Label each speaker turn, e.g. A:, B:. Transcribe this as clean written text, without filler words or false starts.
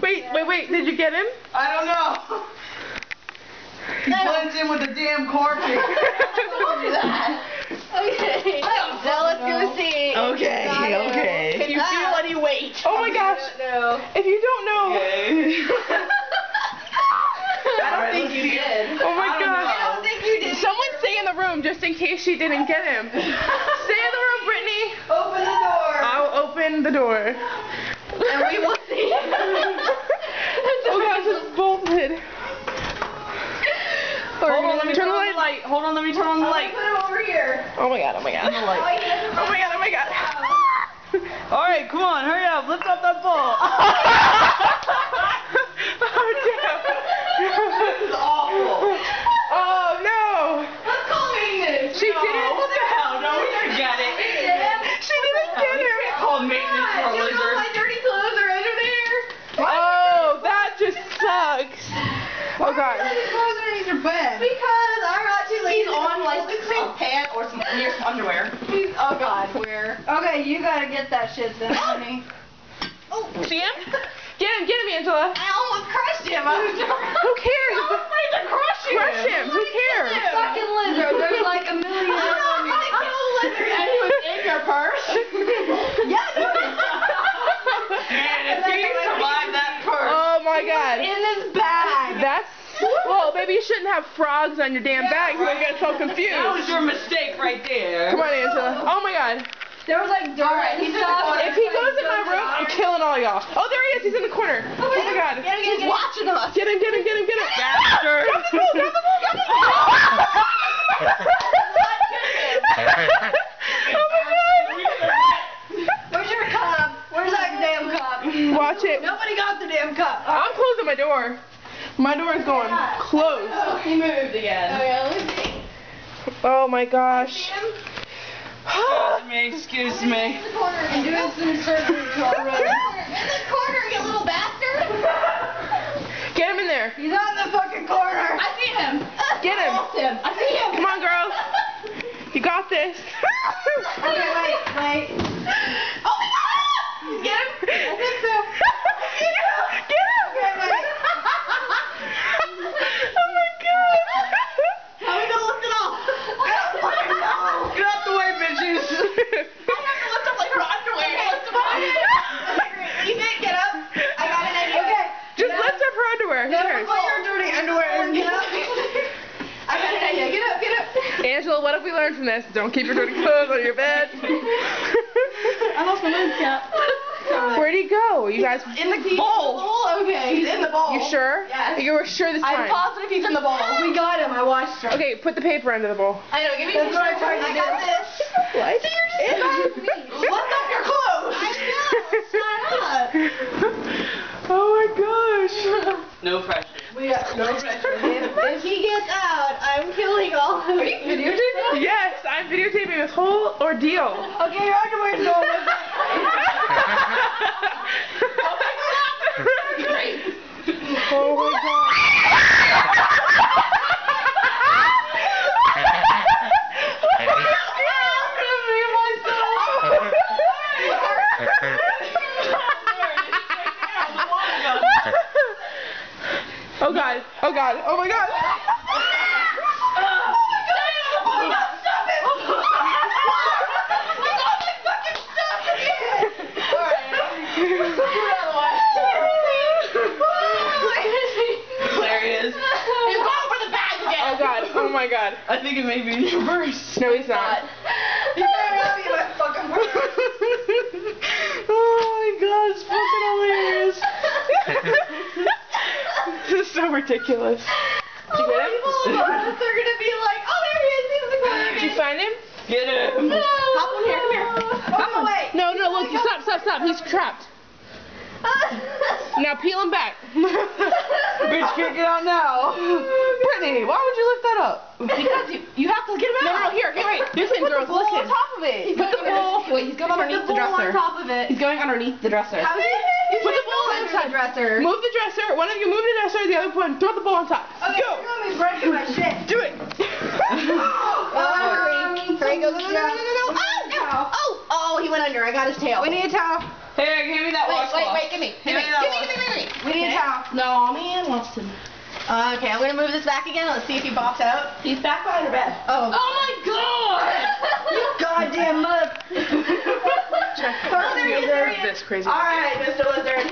A: Wait. Did you get him?
B: I don't know. He blends in with the damn carpet.
C: Don't do that. Okay. Now let's go see.
B: Okay.
C: Can you feel any weight?
A: Oh my gosh.
C: No.
A: If you don't know.
C: I don't think you did.
A: Oh my gosh.
C: I don't think you did.
A: Someone stay in the room just in case she didn't get him. Stay in the room, Brittany.
C: Open the door.
A: I'll open the door.
C: And we will see.
A: Oh gosh, it's bolted.
B: Hold on, let me turn on the light. Hold on, let me turn on the light.
C: Put it over here.
A: Oh my god.
C: Oh my god.
B: Alright, come on, hurry up. Lift up that ball.
A: Oh damn.
B: This is awful.
A: Oh no.
C: Let's call maintenance.
A: She didn't.
B: What the hell? No, we didn't get it.
A: She didn't get him.
B: You can't call maintenance for a
C: You know
B: lizard.
C: my dirty clothes are under there.
A: Oh, that just sucks. Oh god.
C: clothes underneath your bed? Because I'm not too lazy. He's on like a pant or some underwear. Oh god, where? Okay, you gotta get that shit then, honey. Oh,
A: See him? Get him, Angela.
C: I almost crushed him.
A: Who cares?
C: I'm afraid to crush him.
A: Crush him. Who cares?
C: Fucking lizard. There's like a million. I'm not gonna kill a lizard. And he was in your purse. Yeah.
B: And if he survived that purse.
A: Oh my god.
C: In this bag.
A: That's. Well, maybe you shouldn't have frogs on your damn bag. You're gonna get so confused.
B: That was your mistake right there.
A: Come on, Angela. Oh my god.
C: There was like dirt. Right,
A: If he goes in my room, I'm killing all y'all. Oh, there he is. He's in the corner. Oh my god.
C: He's watching us.
A: Get him.
B: Bastard.
A: Grab the ball. Oh my god.
C: Where's your cup? Where's that damn cup?
A: Watch it.
C: Nobody got the damn cup.
A: I'm closing my door. My door is going closed.
C: Oh, he moved again. Okay, let me see.
A: Oh my gosh.
B: Excuse me.
C: In the corner. I'm doing some surgery to our road. In the corner, you little bastard.
A: Get him in there.
C: He's on the fucking corner. I see him.
A: Get him.
C: I see him.
A: Come on, girls. You got this.
C: Okay, wait. Oh my god! Get him? I think so.
A: Get him.
C: Okay, wait.
A: Oh my god.
C: How are we gonna lift it off? I don't fucking know.
B: Get out the way, bitches.
C: I have to lift up like her underwear. Lift them up. Ethan, get up. I got an idea. Okay.
A: Just lift up her underwear. Who cares?
C: Put your dirty underwear and get up. I got an idea. Get up.
A: Angela, what have we learned from this? Don't keep your dirty clothes on your bed.
C: I lost my lens cap.
A: Where'd he go? You guys
C: In the bowl. Okay, he's in the bowl.
A: You sure?
C: Yes.
A: You were sure this time?
C: I'm positive he's in the bowl. We got him. I watched him.
A: Okay, put the paper under the bowl.
C: I know. Give me. That's what I tried to do. I got this.
A: What?
C: See, you're just lift up your clothes. I know. Shut up.
A: Oh my gosh.
B: No pressure.
C: We got no pressure. If he gets out, I'm killing all of you. Are you videotaping?
A: Yes, I'm videotaping this whole ordeal.
C: Okay, your underwear's going with it. Great.
A: Oh my god. Oh god. Oh god. Oh my god.
B: Hilarious.
A: Oh god. Oh my god.
B: I think it may be in your purse.
A: No, he's not.
C: You better not be in my fucking purse.
A: Oh my god, it's fucking hilarious. This is so ridiculous. Did you get him?
C: They're gonna be like, oh, there he is. He's in the corner.
A: Did you find him?
B: Get him.
C: Hop on here. Come here. Hop away.
A: No, look, stop. He's trapped. Now peel him back.
B: Bitch can't get out now. Brittany, why would you lift that up?
C: Because you have to get him out.
A: No, here, wait. Listen, girls,
C: Put the bowl
A: listen.
C: on top of it.
A: Put the bowl.
C: Wait, he's going underneath the dresser. On top of it.
A: He's going underneath the dresser.
C: How is he?
A: Put the bowl
C: inside the dresser.
A: Move the dresser. One of you move the dresser, the other one throw the bowl on top.
C: Okay,
A: Go.
C: you're gonna be breaking my shit.
A: Do it.
C: Hurry, go. No. Oh, he went under. I got his tail. We need a towel.
B: Hey, give me that washcloth.
C: Wait, give me.
B: Give me that
C: We need No, man wants to. Okay, I'm gonna move this back again. Let's see if he bops out. He's back behind her bed. Oh. Oh my God! You goddamn mother.
A: Check.
C: Oh, there he is.
A: This crazy.
C: All right, Mr. Lizard.